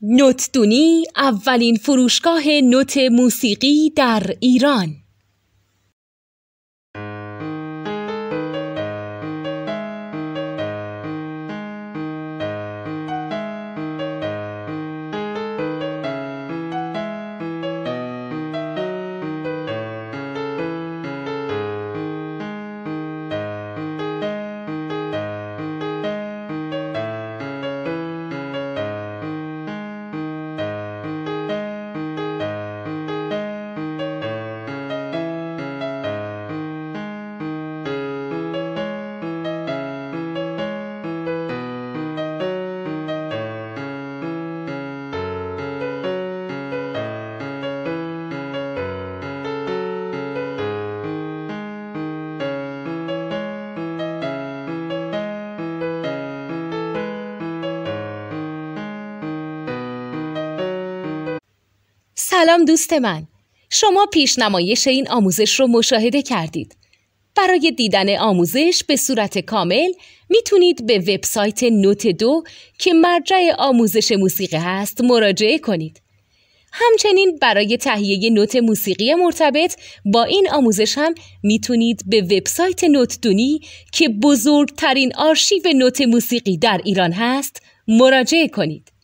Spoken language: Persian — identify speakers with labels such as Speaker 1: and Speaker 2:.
Speaker 1: نوتدونی اولین فروشگاه نوت موسیقی در ایران. سلام دوست من، شما پیشنمایش این آموزش رو مشاهده کردید. برای دیدن آموزش به صورت کامل میتونید به وبسایت نوت 2 که مرجع آموزش موسیقی هست مراجعه کنید. همچنین برای تهیه نوت موسیقی مرتبط با این آموزش هم میتونید به وبسایت نوتدونی که بزرگترین آرشیو نوت موسیقی در ایران هست مراجعه کنید.